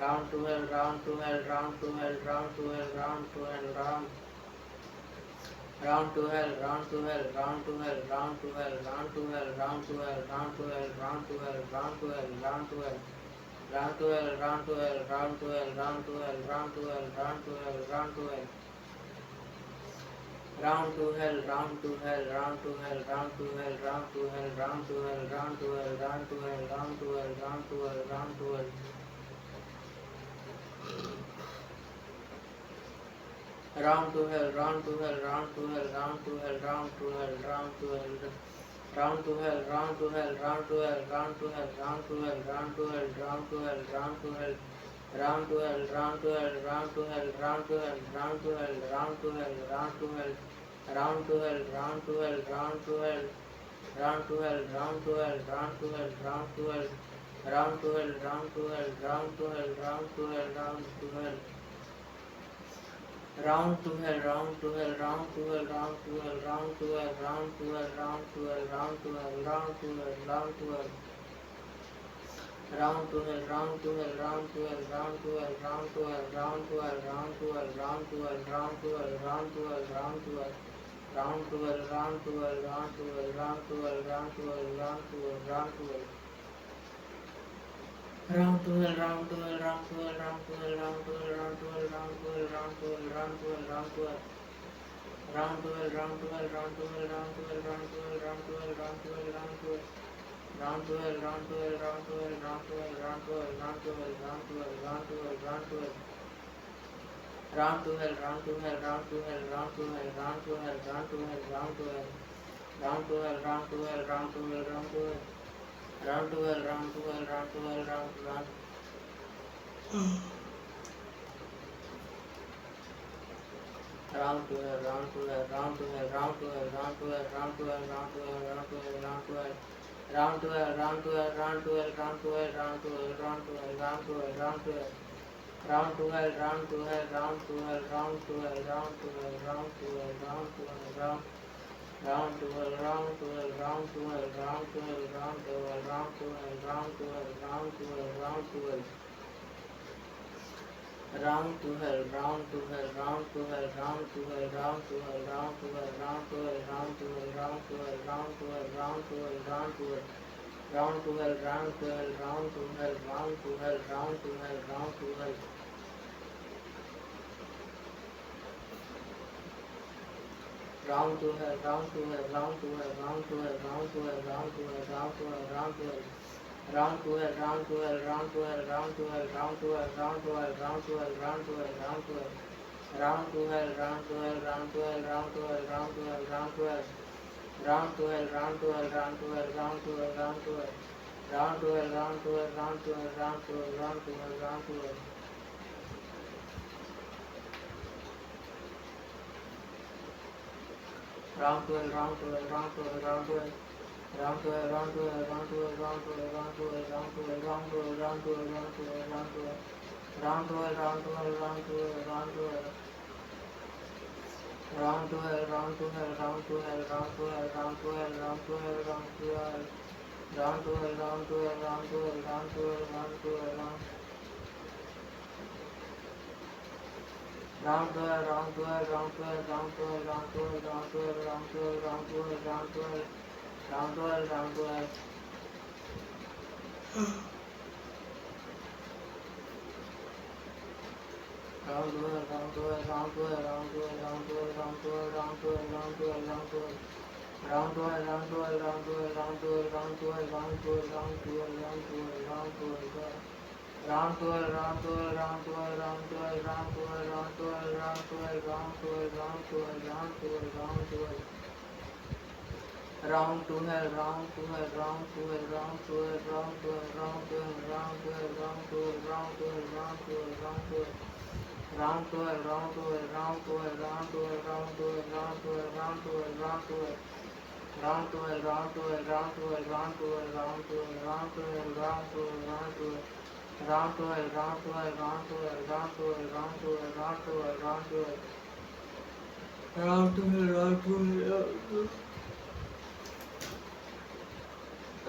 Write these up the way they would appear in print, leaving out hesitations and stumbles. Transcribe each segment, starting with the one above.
round to hell, round to hell, round to hell, round to hell, round to hell, round to hell, round to hell, round to hell, round to hell, round to hell, round to hell, round to hell, round to hell, round to hell, round to hell. Round to hell, round to hell, round to hell, round to hell, round to hell, round to hell, round to hell. Round to hell, round to hell, round to hell, round to hell, round to hell, round to hell, round to hell, round to hell, round to hell, round to hell, round to hell. Round to hell, round to hell, round to hell, round to hell, round to hell, round to hell. Round to hell, round to hell, round to hell, round to hell, round to hell, round to hell, round to hell, round to hell. Round to hell, round to hell, round to hell, round to hell, round to hell, round to hell, round to hell. Round to hell, round to hell, round to hell. Round to hell, round to hell, round to hell, round to hell. Round to hell, round to hell, round to hell, round to hell, round to hell. Round to hell, round to hell, round to hell, round to hell, round to hell, round to hell, round to hell, round to hell, round to hell, round to hell. Round to hell, round to hell, round to hell, round to hell, round to hell, round to hell, round to hell, round to hell, round to hell, round to hell, round to hell. Round to hell, round to hell, round to hell, round to hell, round to hell, round to hell, round to hell. Round to hell, round to hell, round to hell, round to hell, round to hell, round to hell, round to hell, round to hell, round to hell, round to hell. Round to hell, round to hell, round to hell, round to hell, round to hell, round to hell, round to hell, round to hell. Round to hell, round to hell, round to hell, round to hell, round to hell, round to hell, round to hell, round to hell, round to hell. Round to hell, round to hell, round to hell, round to hell, round to hell, round to hell, round to hell. Round to hell, round to hell, round to hell, round to hell. Round to hell, round to hell, round to hell, round. Round to hell, round to hell, round to hell, round to hell, round to hell, round to hell, round to hell, round to hell, round to hell. Round to hell, round to hell, round to hell, round to hell, round to hell, round to hell, round to hell, round to hell. Round to hell, round to hell, round to hell, round to hell, round to hell, round to hell, round to hell, round. Round to hell, round to hell, round to hell, round to hell, round to hell, round to hell, round to hell, round to hell, round to hell. Round to hell, round to hell, round to hell, round to hell, round to hell, round to hell, round to hell, round to hell, round to hell, round to hell, round to hell, round to hell. Round to hell, round to hell, round to hell, round to hell, round to hell, round to hell. Round to hell, round to hell, round to hell, round to hell, round to hell, round to hell, round to hell, round to hell. Round to hell, round to hell, round to hell, round to hell, round to hell, round to hell, round to hell, round to hell, round to hell. Round to hell, round to hell, round to hell, round to hell, round to hell, round to hell. Round to hell, round to hell, round to hell, round to hell, round to hell. Round to hell, round to hell, round to hell, round to hell, round to hell, round to hell. Round to hell, round to hell, round to hell, round to hell. Round to hell, round to hell, round to hell, round to hell, round to hell, round to hell, round to hell, round to hell, round to hell, round to hell. Round to hell, round to hell, round to hell, round to hell. Round to hell, round to hell, round to hell, round to hell, round to hell, round to hell, round to hell. Round to hell, round to hell, round to hell, round to hell, round to hell, round. Round to hell, round to hell, round to hell, round to hell, round to hell, round to hell, round to hell, round to hell, round to hell. Round to hell, round to hell. Round to hell, round to hell, round to hell, round to hell, round to hell, round to hell, round to hell, round to hell, round to hell. Round to hell, round to hell, round to hell, round to hell, round to hell, round to hell, round to hell, round to hell, round to hell. Round to hell, round to hell, round to hell, round to hell, round to hell, round to hell, round to hell, round to hell, round to hell, round to hell, round to hell. Round to hell, round to hell, round to hell, round to hell, round to hell, round to hell, round to hell, round to hell, round to hell, round to hell, round to hell. Round to hell, round to hell, round to hell, round to hell, round to hell, round to hell, round to hell, round to hell. Round to hell, round to hell, round to hell, round to hell, round to hell, round to hell, round to hell, round to hell. Round to hell, round to hell, round to hell, round to hell, round to hell, round to hell, round to hell. Round to hell, round to hell, round to hell.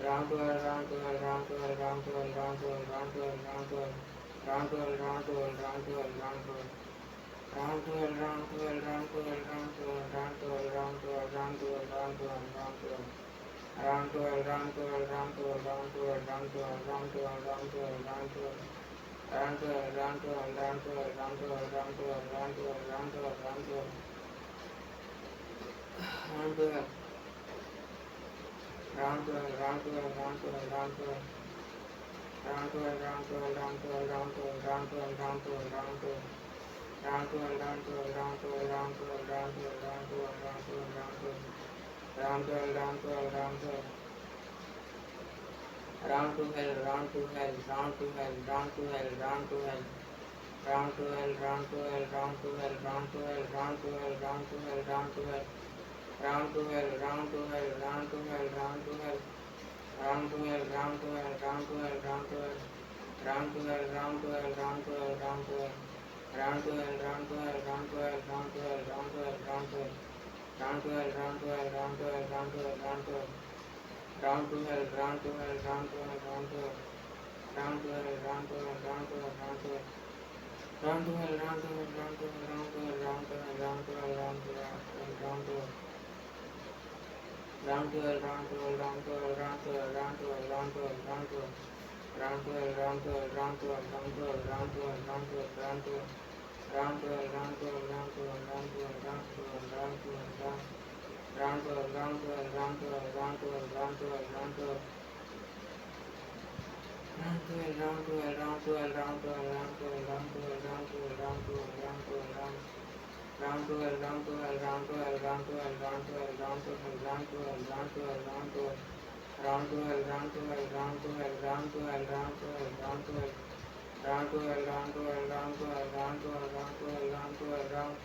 round to hell, round to hell, round to hell, round to hell, round to hell, round to hell, round to hell, round to hell, round to hell, round to hell, round to hell. Round to hell, round to hell, round to hell, round to hell, round to hell, round to hell, round to hell, round to hell, round to hell. Round to hell, round to hell, round to hell, round to hell, round to hell, round to hell, round to hell, round to hell. Round to hell, round to hell, round to hell, round to hell, round to hell, round to hell, round to hell, round to hell. Round to hell, round to hell, round to hell, round to hell, round to hell. Round to hell, round to hell, round to hell, round to hell, round to hell, round to hell, round to hell. Round to hell, round to hell, round to hell, round to hell, round to hell, round to hell, round to hell, round to hell. Round to hell, round to hell, round to hell. Round to hell, round to hell, round to hell, round to hell, round to hell. Round to hell, round to hell, round to hell, round to hell, round to hell, round to hell, round to hell. Round to hell, round to hell, round to hell, round to hell. Round to hell, round to hell, round to hell, round to hell. Round to hell, round to hell, round to hell, round to hell. Round to hell, round to hell, round to hell, round to hell, round to hell, round to hell. Round to hell, round to hell, round to hell, round to hell, round to hell. Round to hell, round to hell, round to hell, round to hell. Round to hell, round to hell, round to hell, round to hell. Round to hell, round to hell, round to hell, round to hell, round to hell, round to hell, round to hell, round to hell. Round to hell, round to hell, round to hell, round to hell, round to hell, round to hell, round to hell. Round to hell, round to hell, round to hell, round to hell, round to hell, round to hell, round to hell. Round to hell, round to hell, round to hell, round to hell, round to hell, round to hell, round to hell, round to hell, round to hell, round to hell, round to hell, round to hell. Round to hell, round to hell, round to hell, round to hell, round to hell, round to hell, round to hell, round to hell, round to hell, round. Round to hell, round to hell, round to hell, round to hell, round to hell, round to hell, round to hell, round to hell, round to hell. Round to hell, round to hell, round to hell, round to hell, round to hell, round to hell. Round to hell, round to hell, round to hell, round to hell, round to hell, round to hell, round.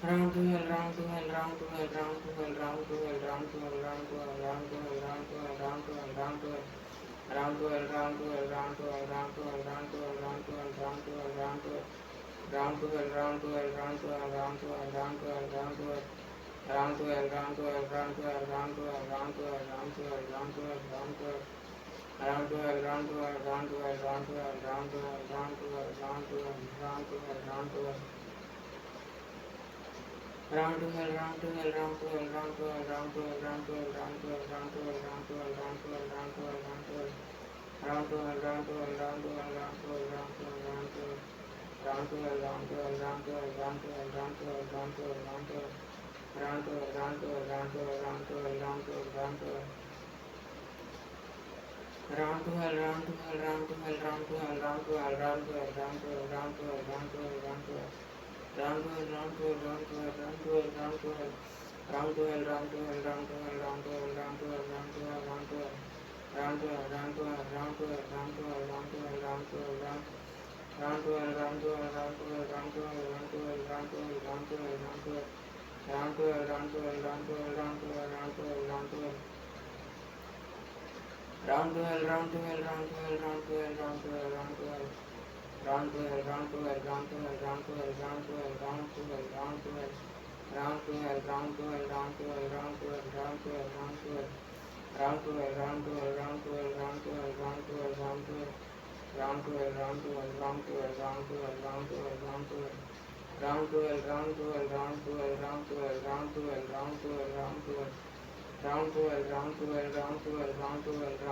Round to hell, round to hell, round to hell, round to hell, round to hell, round to hell, round to hell, round to hell, round to hell, round to hell, round to hell. Round to hell, round to hell, round to hell, round to hell, round to hell, round to hell, round to hell, round to hell. Round to hell, round to hell, round to hell, round to hell, round to hell, round to hell. Round to hell, round to hell, round to hell, round to hell, round to hell, round to hell, round to hell, round to hell. Round to hell, round to hell, round to hell, round to hell, round to hell, round to hell, round to hell, round to hell, round to hell. Round to hell, round to hell, round to hell, round to hell, round to hell, round to hell, round to hell, round to hell, round to hell, round to hell, round to hell, round to hell. Round to hell, round to hell, round to hell, round to hell, round to hell, round to hell. Round to hell, round to hell, round to hell, round to hell, round to hell, round to hell, round to hell. Round to hell, round to hell, round to hell, round to hell, round to hell, round to hell. Round to hell, round to hell, round to hell, round to hell, round to hell, round to hell, round to hell, round to hell, round to hell, round to hell. Round to hell, round to hell, round to hell, round to hell, round to hell. Round to hell, round to hell, round to hell, round to hell, round to hell, round to hell, round to hell. Round to hell, round to hell, round to hell, round to hell, round to hell, round to hell, round. Round to hell, round to hell, round to hell, round to hell, round to hell, round to hell, round to hell, round to hell. Round to hell, round to hell, round to hell, round to hell, round to hell, round to hell. Round to hell, round to hell, round to hell, round to hell, round to hell, round to hell. Round to hell, round to hell, round to hell, round to hell, round to hell, round to hell, round to hell. Round to hell, round to hell, round to hell, round to hell, round to hell, round to hell. Round to hell, round to hell, round to hell, round to hell, round to hell, round to hell. Round to hell, round to hell, round to hell, round to hell, round to hell, round to hell. Round to hell, round to hell, round to hell, round to hell, round to hell, round to hell, round to hell. Round to hell, round to hell, round to hell, round to hell, round to hell, round to hell, round to hell. Round to hell, round to hell, round to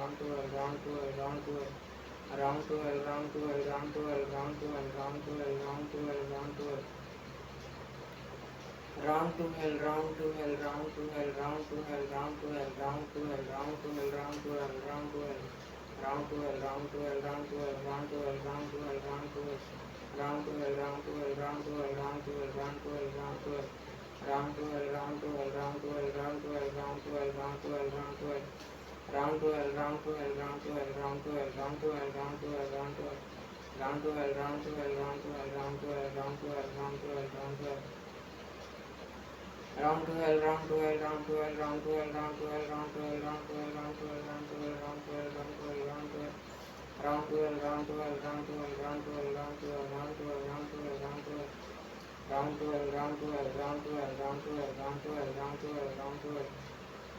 hell, round to hell, round to hell, round to hell, round to hell. Round to hell, round to hell, round to hell, round to hell, round to hell, round to hell, round to hell, round to hell, round to hell. Round to hell, round to hell, round to hell, round to hell, round to hell, round to hell. Round to hell, round to hell, round to hell, round to hell, round to hell, round to hell. Round to hell, round to hell, round to hell, round to hell, round to hell, round to hell, round to hell. Round to hell, round to hell, round to hell, round to hell, round to hell, round to hell, round to hell. Round to hell, round to hell, round to hell, round to hell, round to hell, round to hell, round to hell. Round to hell, round to hell, round to hell, round to hell, round to hell, round to hell, round to hell, round to hell, round to hell, round to hell, round to hell, round to hell. Round to hell, round to hell, round to hell, round to hell, round to hell, round to hell, round to hell, round to hell. Round to hell, round to hell, round to hell, round to hell, round to hell, round to hell, round to hell.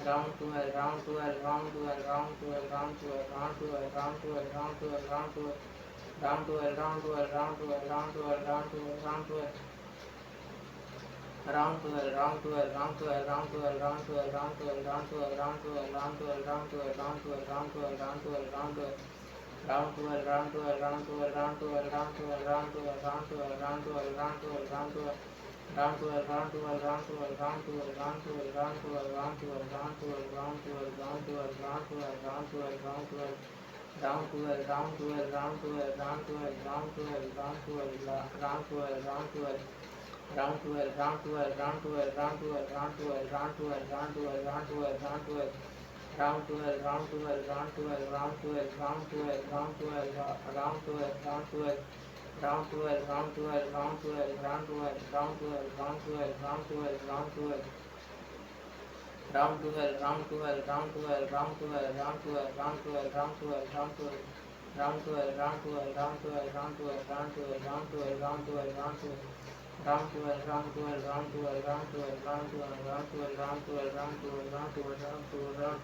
round to hell, round to hell, round to hell, round to hell, round to hell, round to hell, round to hell, round to hell, round to hell, round to hell, round to hell, round to hell, round to hell, round to hell, round to hell. Round to hell, round to hell, round to hell, round to hell, round to hell, round to hell, round to hell, round to hell, round to hell, round to hell, round to hell, round to hell, round to hell, round to hell. Round to hell, round to hell, round to hell, round to hell, round to hell, round to hell, round to hell, round to hell, round to hell, round to hell. Round to hell, round to hell, round to hell, round to hell, round to hell, round to hell, round to hell, round to hell, round to hell, round to hell, round to hell, round to hell, round to hell. Round to hell, round to hell, round to hell, round to hell, round to hell, round to hell, round to hell, round to hell. Round to hell, round to hell, round to hell, round to hell, round to hell, round to hell, round to hell, round to hell, round to hell. Round to hell, round to hell, round to hell, round to hell, round to hell, round to hell, round to hell, round to hell. Round to hell, round to hell, round to hell, round to hell, round to hell, round to hell, round to hell, round to hell. Round to hell, round to hell, round to hell, round to hell, round to hell, round to hell, round to hell, round to hell. Round to hell, round to hell, round to hell, round to hell, round to hell, round to hell, round to hell, round to hell. Round to hell, round to hell, round to hell, round to hell, round to hell, round to hell, round to hell, round to hell, round to hell, round to hell, round.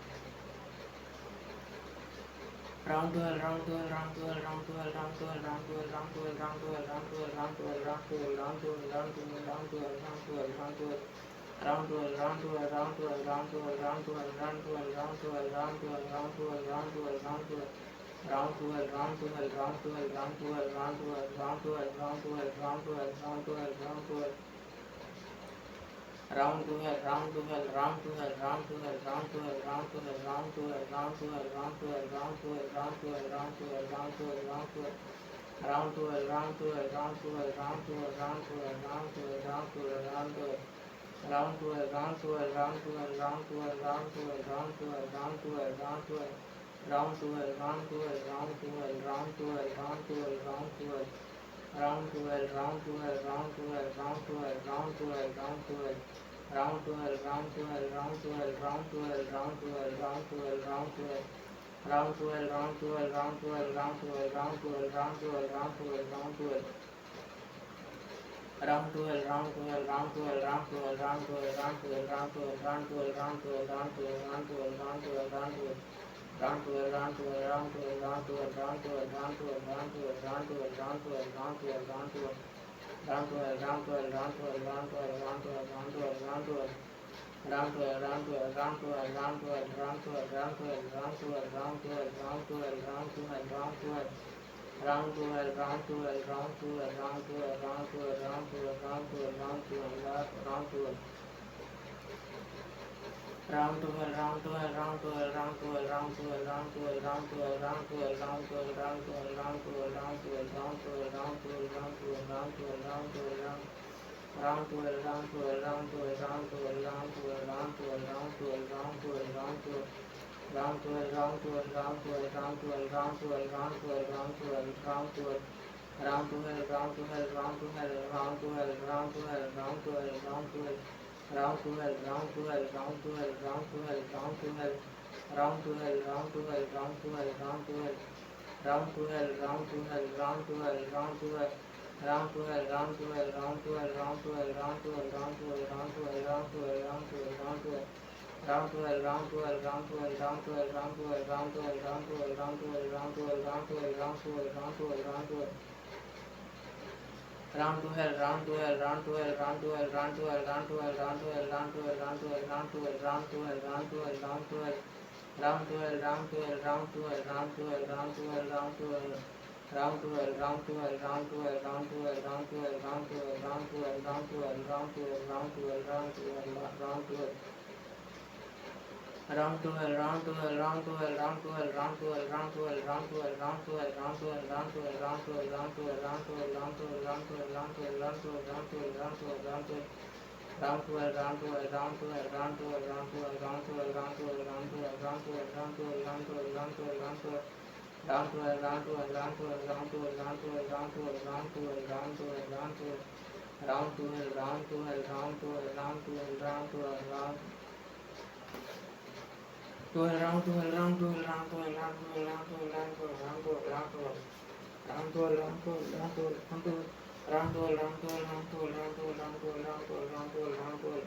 Round to hell, round to hell, round to hell, round to hell, round to hell, round to hell, round to hell, round to hell, round to hell, round to hell, round to hell, round to hell, round to hell, round to hell, round to hell, round to hell. Round to hell, round to hell, round to hell, round to hell, round to hell, round to hell, round to hell, round to hell, round to hell, round to hell, round to hell. Round to hell, round to hell, round to hell, round to hell, round to hell, round to hell, round to hell, round to hell, round to hell, round to hell. Round to hell, round to hell, round to hell, round to hell, round to hell, round to hell, round to hell, round to hell, round to hell, round to hell, round to hell, round to hell, round to hell, round to hell. Round to hell, round to hell, round to hell, round to hell, round to hell, round to hell, round to hell, round to hell. Round to hell, round to hell, round to hell, round to hell, round to hell, round to hell, round to hell, round to hell. Round to hell, round to hell, round to hell, round to hell, round to hell, round to hell. Round to hell, round to hell, round to hell, round to hell, round to hell, round to hell. Round to hell, round to hell, round to hell, round to hell, round to hell, round to hell, round to hell. Round to hell, round to hell, round to hell, round to hell, round to hell, round to hell, round to hell, round to hell. Round to hell, round to hell, round to hell, round to hell, round to hell, round to hell, round to hell, round to hell, round to hell, round to hell, round to hell, round to hell, round to hell. Round to hell, round to hell, round to hell, round to hell, round to hell, round to hell, round to hell, round to hell, round to hell, round to hell, round to hell. Round to hell, round to hell, round to hell, round to hell, round to hell, round to hell, round to hell. Round to hell, round to hell, round to hell, round to hell, round to hell, round to hell, round to hell, round to hell, round to hell, round to hell, round to hell. Round to hell, round to hell, round to hell, round to hell, round to hell, round to hell, round to hell, round to hell, round to hell. Round to hell, round to hell, round to hell, round to hell, round to hell, round to hell, round to hell, round to hell, round to hell, round to hell, round to hell, round to hell, round to hell, round to hell, round to hell, round to hell, round to hell, round. Round to hell, round to hell, round to hell, round to hell, round to hell, round to hell, round to hell, round to hell, round to hell. Round to hell, round to hell, round to hell, round to hell, round to hell, round to hell, round to hell, round to hell. Round to hell, round to hell, round to hell, round to hell, round to hell, round to hell, round to hell. Round to hell, round to hell, round to hell, round to hell, round to hell. Round to hell, round to hell, round to hell, round to hell. Round to hell, round to hell, round to hell, round to hell. Round to hell, round to hell, round to hell, round to hell, round to hell, round to hell, round to hell, round to hell, round to hell, round to hell. Round to hell, round to hell, round to hell, round to hell, round to hell, round to hell, round to hell, round to hell, round to hell, round to hell, round to hell, round to hell, round to hell. Round to hell, round to hell, round to hell, round to hell, round to hell, round to hell, round to hell, round to hell, round to hell, round to hell, round to hell, round to hell, round to hell. Round to hell, round to hell, round to hell, round to hell, round to hell, round to hell. Round to hell, round to hell, round to hell, round to hell, round to hell, round to hell, round to hell, round to hell, round to hell, round to hell, round to hell, round to hell. Round to hell, round to hell, round to hell, round to hell, round to hell, round to hell, round to hell, round to hell, round to hell, round to hell, round to hell, round to hell, round to hell, round to hell, round to hell, round to hell, round to hell, round to hell, round to hell, round to hell. Round to hell, round to hell, round to hell, round to hell, round to hell, round to hell, round to hell, round to hell, round to hell, round to hell, round to hell, round to hell, round to hell. Round to hell, round to hell, round to hell, round to hell, round to hell, round to hell, round to hell, round to hell, round to hell. Round to hell, round to hell, round to hell, round to hell, round to hell, round to hell, round to hell, round to hell, round to hell, round to hell, round to hell, round to hell, round to hell, round to hell. Round to hell, round to hell, round to hell, round to hell. Round to hell, round to hell, round to hell, round to hell, round to hell, round to hell, round to hell, round to hell.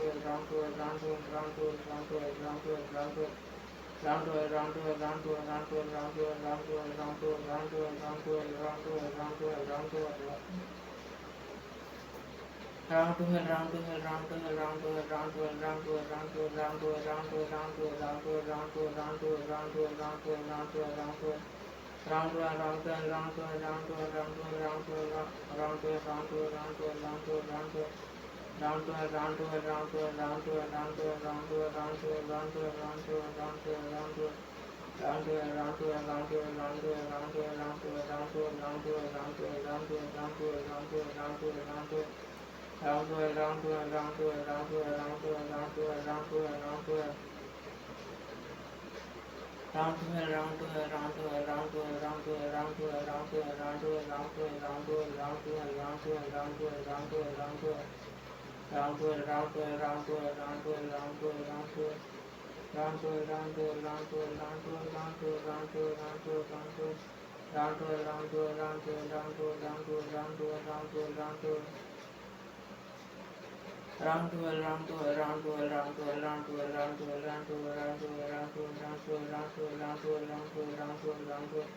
Round to hell, round to hell, round to hell, round to hell, round to hell, round to hell, round to hell, round to hell, round to hell, round to hell, round to hell, round to hell, round to hell, round to hell, round to hell, round to hell, round to hell. Round to hell, round to hell, round to hell, round to hell, round to hell, round to hell, round to hell, round to hell, round to hell, round to hell, round to hell. Round to hell, round to hell, round to hell, round to hell, round to hell, round to hell, round to hell, round to hell, round to hell, round to hell, round to hell. Round to hell, round to hell, round to hell, round to hell, round to hell, round to hell, round to hell, round to hell, round to hell, round to hell, round to hell, round to hell, round to hell, round to hell. Round to hell, round to hell, round to hell, round to hell, round to hell, round to hell, round to hell, round to hell. Round to hell, round to hell, round to hell, round to hell, round to hell, round to hell, round to hell, round to hell, round to hell, round to hell, round to hell, round to hell, round to hell, round to hell, round to hell. Round to hell, round to hell, round to hell, round to hell, round to hell, round to hell. Round to hell, round to hell, round to hell, round to hell, round to hell, round to hell, round to hell, round to hell. Round to hell, round to hell, round to hell, round to hell, round to hell, round to hell, round to hell, round to hell. Round to hell, round to hell, round to hell, round to hell, round to hell, round to hell, round to hell, round to hell, round to hell, round to hell, round to hell, round to hell, round to hell, round to hell, round to hell.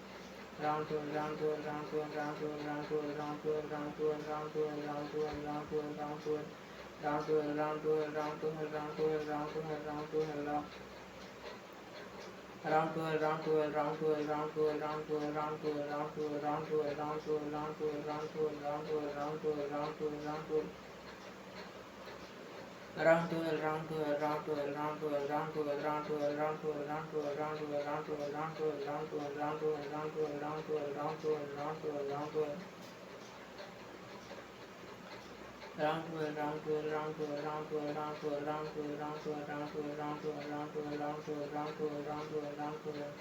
Round to hell, round to hell, round to hell, round to hell, round to hell, round to hell, round to hell, round to hell, round to hell, round to hell, round to hell. Round to hell, round to hell, round to hell, round to hell, round to hell, round to hell, round. Round to hell, round to hell, round to hell, round to hell, round to hell, round to hell, round to hell, round to hell, round to hell, round to hell, round to hell, round to hell, round to hell, round to hell, round to hell. Round to hell, round to hell, round to hell, round to hell, round to hell, round to hell, round to hell, round to hell, round to hell, round to hell, round to hell, round to hell, round to hell, round to hell, round to hell, round to hell, round to hell, round to hell. Round to hell, round to hell, round to hell, round to hell, round to hell, round to hell, round to hell, round to hell, round to hell, round to hell, round to hell, round to hell, round to hell, round to hell.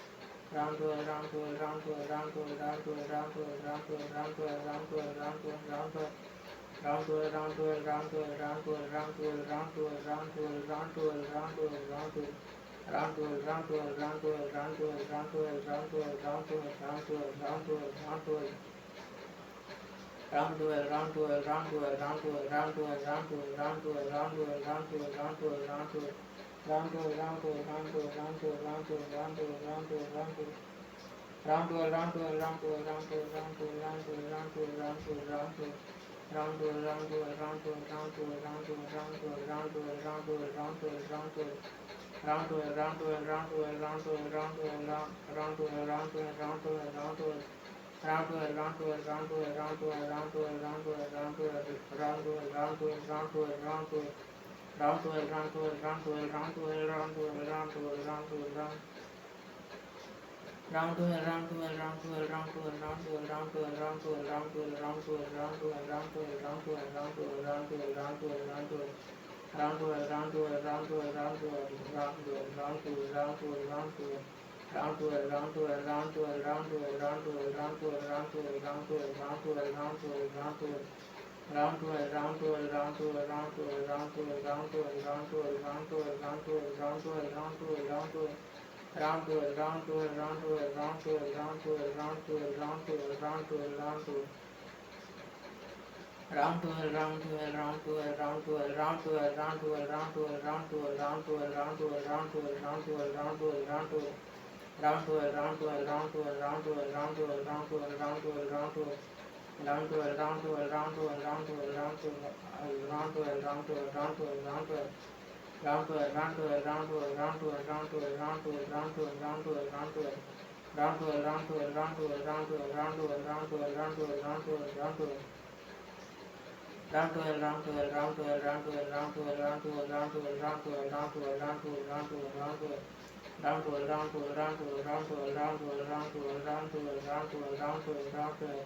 Round to hell, round to hell, round to hell, round to hell, round to hell, round to hell, round to hell, round to hell, round to hell, round to hell, round to hell. Round to hell, round to hell, round to hell, round to hell, round to hell, round to hell, round to hell, round to hell, round to hell, round to hell. Round to hell, round to hell, round to hell, round to hell, round to hell, round to hell, round to hell, round to hell, round to hell, round to hell. Round to hell, round to hell, round to hell, round to hell, round to hell, round to hell, round to hell, round to hell, round to hell, round to hell, round to hell. Round to hell, round to hell, round to hell, round to hell, round to hell, round to hell, round to hell, round to hell. Round to hell, round to hell, round to hell, round to hell, round to hell, round to hell, round to hell, round to hell, round to hell. Round to hell, round to hell, round to hell, round to hell, round to hell, round to hell, round to hell, round to hell, round to hell, round to hell. Round to hell, round to hell, round to hell, round to hell, round to hell, round to hell, round to hell, round to hell, round to hell. Round to hell, round to hell, round to hell, round to hell, round to hell, round to hell, round to hell, round to hell, round to hell, round to hell, round to hell. Round to hell, round to hell, round to hell, round to hell, round to hell, round to hell, round to hell, round. Round to hell, round to hell, round to hell, round to hell, round to hell, round to hell, round to hell, round to hell, round to hell, round to hell, round to hell, round to hell, round to hell, round to hell, round to hell, round to hell. Round to hell, round to hell, round to hell, round to hell, round to hell, round to hell, round to hell, round to hell. Round to hell, round to hell, round to hell, round to hell, round to hell, round to hell, round to hell, round to hell, round to hell, round to hell, round to hell. Round to hell, round to hell, round to hell, round to hell, round to hell, round to hell, round to hell, round to hell, round to hell, round to hell, round to hell, round to hell. Round to hell, round to hell, round to hell, round to hell, round to hell, round to hell, round to hell, round to hell, round to hell. Round to hell, round to hell, round to hell, round to hell, round to hell, round to hell, round to hell, round to hell, round to hell, round to hell, round to hell, round to hell, round to hell, round to hell. Round to hell, round to hell, round to hell, round to hell, round to hell, round to hell, round to hell, round to hell. Round to hell, round to hell, round to hell, round to hell, round to hell, round to hell, round to hell, round to hell, round to hell. Round to hell, round to hell, round to hell, round to hell, round to hell, round to hell, round to hell, round to hell, round to hell. Round to hell, round to hell, round to hell, round to hell, round to hell, round to hell, round to hell, round to hell, round to hell. Round to hell, round to hell, round to hell, round to hell, round to hell, round to hell, round to hell, round to hell, round to hell, round to hell, round to hell, round to hell. Round to hell, round to hell, round to hell, round to hell, round to hell, round to hell, round to hell, round to hell, round to hell, round to hell.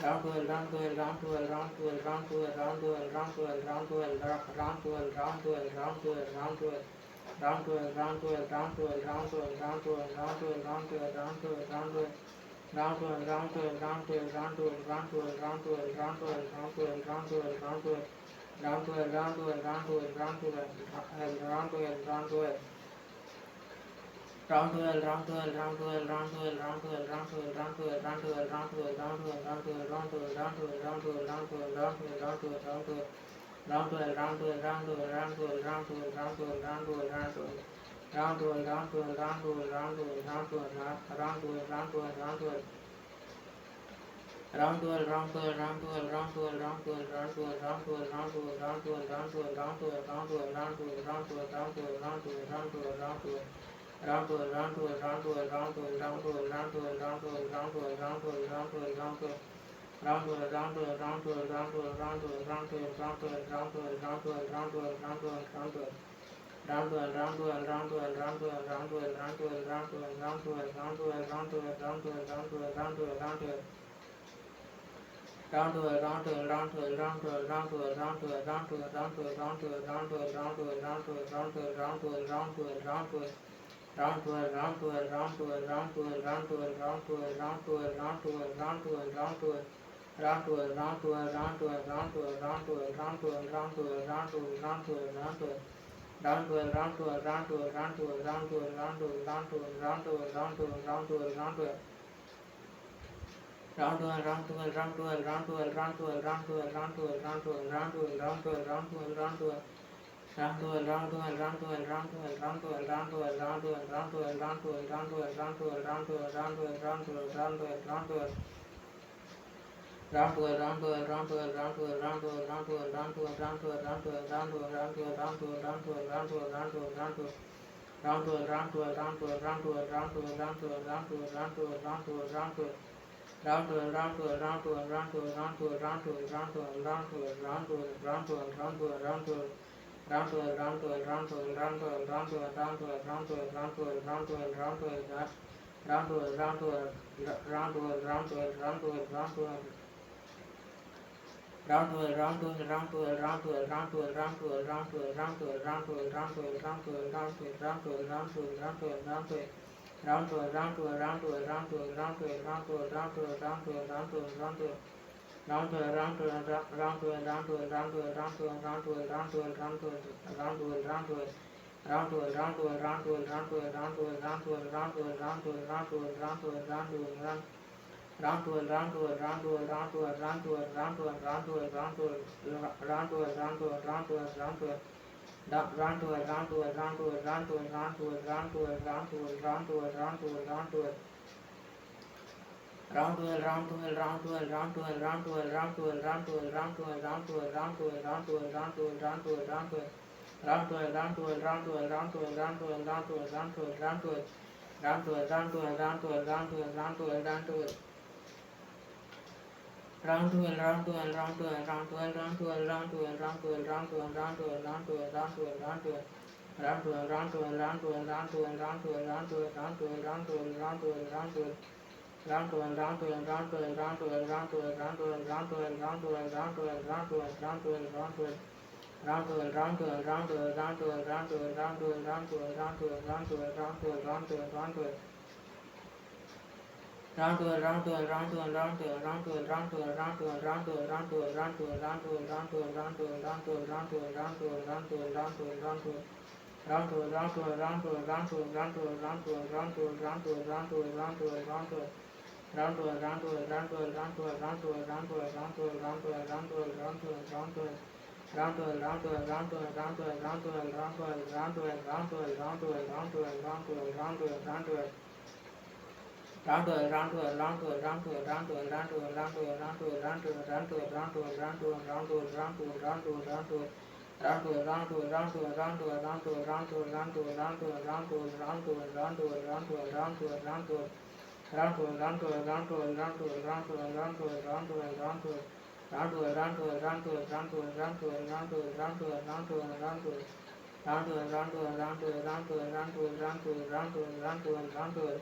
round 12, round 12, round 12, round 12, round 12, round 12, round 12, round 12, round 12, round 12, round 12, round 12. Round 12, round 12, round 12, round 12, round 12, round 12, round 12, round 12, round 12. Round 12, round 12, round 12, round 12, round 12, round 12, round 12, round 12, round 12, round 12. Round 12, round 12, round 12, round 12, round 12, round 12. Round 12, round 12, round 12, round 12, round 12, round 12, round 12, round 12, round 12, round 12, round 12, round 12, round 12, round 12, round 12, round 12, round 12, round 12. Round 12, round 12, round 12, round 12, round 12, round 12, round 12, round 12. Round 12, round 12, round 12, round 12, round 12, round 12, round 12, round 12. Round 12, round 12, round 12, round 12, round 12, round 12, round 12, round 12, round 12, round 12, round 12, round 12, round 12, round 12, round 12, round 12, round 12, round 12. Round 12, round 12, round 12, round 12, round 12, round 12, round 12, round 12, round 12, round 12, round 12. Round 12, round 12, round 12, round 12, round 12, round 12, round 12, round 12, round 12, round 12, round 12, round 12. Round 12, round 12, round 12, round 12, round 12, round 12, round 12, round 12, round 12, round 12, round 12, round 12, round 12, round 12. Round 12, round 12, round 12, round 12, round 12, round 12, round 12, round 12, round 12, round 12, round 12, round 12, round 12, round 12, round 12, round 12. Round 12, round 12, round 12, round 12, round 12, round 12, round 12, round 12, round 12, round 12. Round 12, round 12, round 12, round 12, round 12, round 12, round 12, round 12, round 12, round 12. Round 12, round 12, round 12, round 12, round 12, round 12, round 12, round 12, round 12, round 12, round 12. Round 12, round 12, round 12, round 12, round 12, round 12, round 12, round 12, round 12, round 12, round 12, round 12. Round 12, round 12, round 12, round 12, round 12, round 12, round 12, round 12, round 12, round 12, round 12, round 12, round 12, round 12, round 12, round 12. Round 12, round 12, round 12, round 12, round 12, round 12, round 12, round 12, round 12, round 12, round 12, round 12, round 12, round 12, round 12, round 12. Round 12, round 12, round 12, round 12, round 12, round 12, round 12, round 12, round 12, round 12. Round 12, round 12, round 12, round 12, round 12, round 12, round 12, round 12, round 12, round 12, round 12, round 12. Round 12, round 12, round 12, round 12, round 12, round 12, round 12, round 12, round 12, round 12, round 12, round 12, round 12, round 12, round 12, round 12. Round 12, round 12, round 12, round 12, round 12, round 12, round 12, round 12, round 12, round 12, round 12, round 12, round 12, round 12, round 12, round 12. Round 12, round 12, round 12, round 12, round 12, round 12, round 12, round 12, round 12, round 12. Round 12, round 12, round 12, round 12, round 12, round 12, round 12, round 12, round 12, round 12, round 12. Round 12, round 12, round 12, round 12, round 12, round 12, round 12, round 12, round 12, round 12, round 12, round round 12, round 12, round 12, round 12, round 12, round 12, round 12, round 12, round 12, round 12, round 12, round 12. Round 12, round 12, round 12, round 12, round 12, round 12, round 12, round 12, round 12, round 12. Round 12, round 12, round 12, round 12, round 12, round 12, round 12, round 12, round 12, round 12, round 12, round 12, round 12, round 12. Round 12, round 12, round 12, round 12, round 12, round 12, round 12, round 12. Round 12, round 12, round 12, round 12, round 12, round 12. Round 12, round 12, round 12, round 12, round 12, round 12, round 12, round 12, round 12, round 12, round 12, round 12. Round 12, round 12, round 12, round 12, round 12, round 12, round 12, round 12, round 12, round 12. Round 12, round 12, round 12, round 12, round 12, round 12, round 12, round 12, round 12, round 12, round 12, round 12. Round 12, round 12, round 12, round 12, round 12, round 12, round 12, round 12, round 12, round 12, round 12, round 12. Round 12, round 12, round 12, round 12, round 12, round 12, round 12, round 12, round 12, round 12, round 12, round 12, round 12, round 12, round 12, round 12, round 12, round 12, round 12. Round 12, round 12, round 12, round 12, round 12, round 12, round 12, round 12, round 12, round 12, round 12. Round 12, round 12, round 12, round 12, round 12, round 12, round 12, round 12, round 12, round 12, round 12. Round 12, round 12, round 12, round 12, round 12, round 12, round 12, round 12, round 12, round 12, round 12, round 12, round 12. Round 12, round 12, round 12, round 12, round 12, round 12, round 12, round 12, round 12, round 12, round 12, round 12, round 12, round 12, round 12, round 12. Round 12, round 12, round 12, round 12, round 12, round 12, round 12, round 12, round 12, round 12, round 12, round 12, round 12, round 12. Round 12, round 12, round 12, round 12, round 12, round 12, round 12, round 12. Round 12, round 12, round 12, round 12, round 12, round 12, round 12, round 12, round 12. Round 12, round 12, round 12, round 12, round 12, round 12, round 12, round 12, round 12.